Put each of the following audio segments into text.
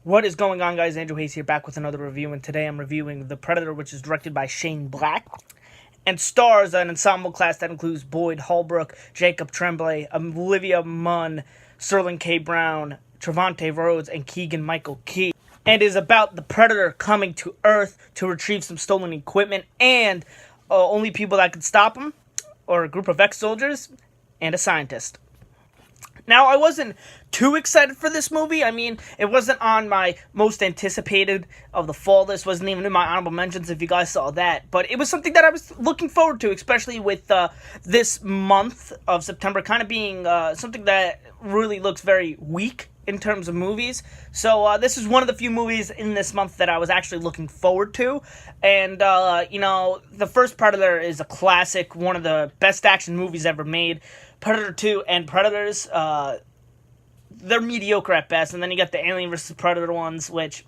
What is going on, guys? Andrew Hayes here, back with another review, and today I'm reviewing The Predator, which is directed by Shane Black and stars an ensemble cast that includes Boyd Holbrook, Jacob Tremblay, Olivia Munn, Sterling K. Brown, Trevante Rhodes, and Keegan-Michael Key, and is about the Predator coming to Earth to retrieve some stolen equipment, and only people that could stop him are a group of ex-soldiers and a scientist. Now, I wasn't too excited for this movie. I mean, it wasn't on my most anticipated of the fall list. Wasn't even in my honorable mentions, if you guys saw that. But it was something that I was looking forward to, especially with this month of September kind of being something that really looks very weak in terms of movies. So this is one of the few movies in this month that I was actually looking forward to. And, the first Predator is a classic, one of the best action movies ever made. Predator 2 and Predators, they're mediocre at best. And then you got the Alien vs. Predator ones, which,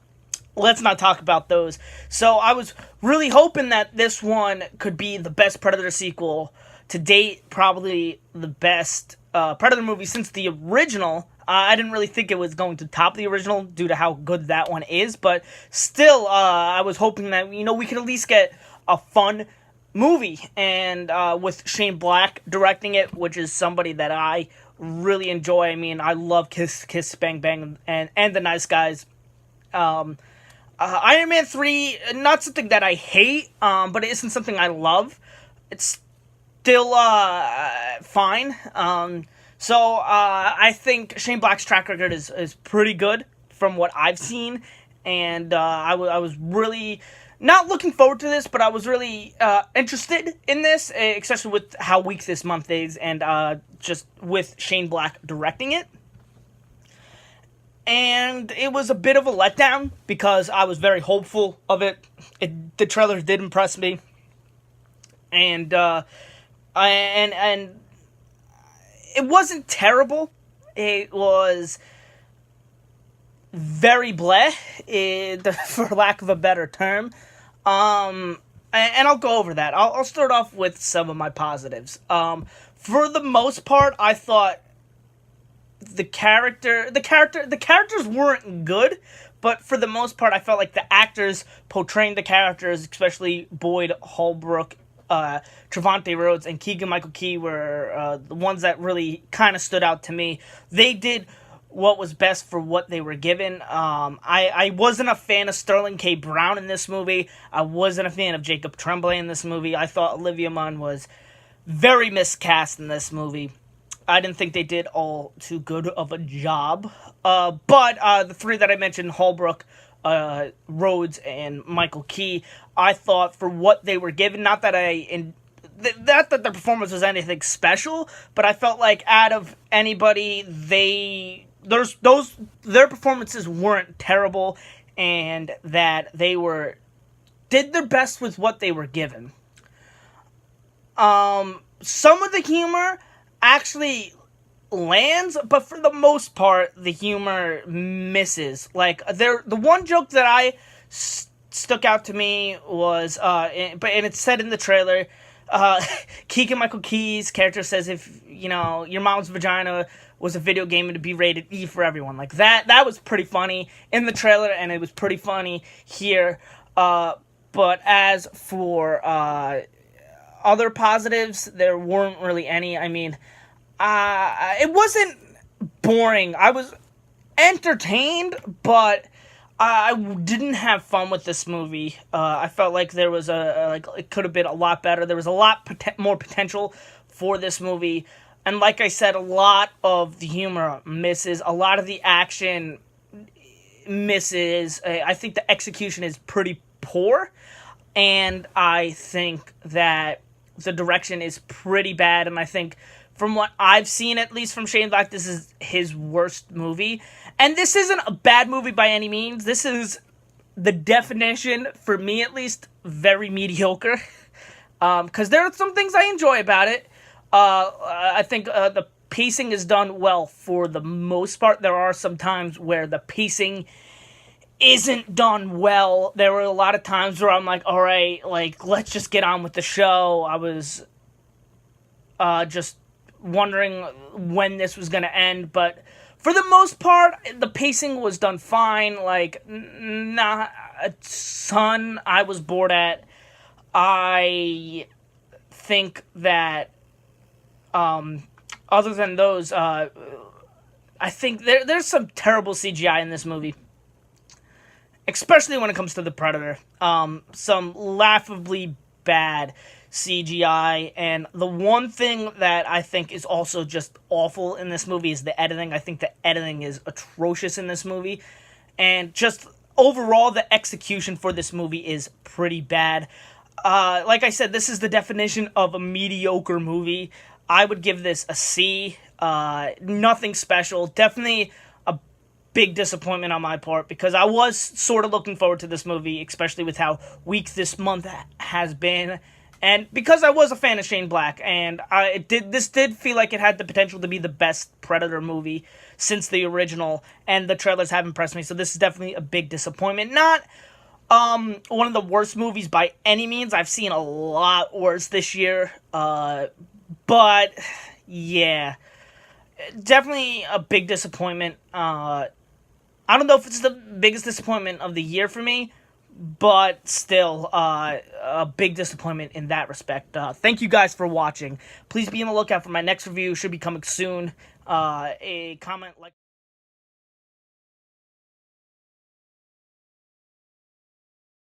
let's not talk about those. So I was really hoping that this one could be the best Predator sequel to date, probably the best Predator movie since the original. I didn't really think it was going to top the original due to how good that one is, but still, I was hoping that, we could at least get a fun movie, and with Shane Black directing it, which is somebody that I really enjoy. I mean, I love Kiss Kiss Bang Bang and The Nice Guys. Iron Man 3, not something that I hate, but it isn't something I love. It's still fine. So I think Shane Black's track record is pretty good from what I've seen, and I was really not looking forward to this, but I was really interested in this, especially with how weak this month is, and just with Shane Black directing it. And it was a bit of a letdown because I was very hopeful of it. The trailer did impress me, and and it wasn't terrible. It was very bleh, for lack of a better term. And I'll go over that. I'll start off with some of my positives. For the most part, I thought the characters weren't good, but for the most part, I felt like the actors portraying the characters, especially Boyd Holbrook, Trevante Rhodes, and Keegan-Michael Key, were the ones that really kind of stood out to me. They did what was best for what they were given. I wasn't a fan of Sterling K. Brown in this movie. I wasn't a fan of Jacob Tremblay in this movie. I thought Olivia Munn was very miscast in this movie. I didn't think they did all too good of a job. But the three that I mentioned, Holbrook, Rhodes, and Michael Key, I thought for what they were given, not that not that their performance was anything special, but I felt like out of anybody, their performances weren't terrible, and that they did their best with what they were given. Some of the humor actually lands, but for the most part, the humor misses. Like, the one joke that stuck out to me was, and it's said in the trailer, Keegan-Michael Key's character says, if, your mom's vagina was a video game, it'd be rated E for everyone. Like, that was pretty funny in the trailer, and it was pretty funny here. But as for other positives, there weren't really any. I mean, it wasn't boring. I was entertained, but I didn't have fun with this movie. I felt like there was it could have been a lot better. There was a lot more potential for this movie. And like I said, a lot of the humor misses. A lot of the action misses. I think the execution is pretty poor. And I think that the direction is pretty bad. And I think from what I've seen, at least from Shane Black, this is his worst movie. And this isn't a bad movie by any means. This is the definition, for me at least, very mediocre. Because there are some things I enjoy about it. I think the pacing is done well for the most part. There are some times where the pacing isn't done well. There were a lot of times where I'm like, all right, let's just get on with the show. I was just wondering when this was going to end, but for the most part, the pacing was done fine. Like, not a ton I was bored at. I think that, other than those, I think there's some terrible CGI in this movie. Especially when it comes to the Predator. Some laughably bad CGI, and the one thing that I think is also just awful in this movie is the editing. I think the editing is atrocious in this movie, and just overall the execution for this movie is pretty bad. Like I said, this is the definition of a mediocre movie. I would give this a C. Nothing special. Definitely a big disappointment on my part, because I was sort of looking forward to this movie, especially with how weak this month has been. And because I was a fan of Shane Black, and this did feel like it had the potential to be the best Predator movie since the original, and the trailers have impressed me, so this is definitely a big disappointment. Not one of the worst movies by any means. I've seen a lot worse this year, but yeah, definitely a big disappointment. I don't know if it's the biggest disappointment of the year for me, but still, a big disappointment in that respect. Thank you guys for watching. Please be on the lookout for my next review. Should be coming soon. A comment, like...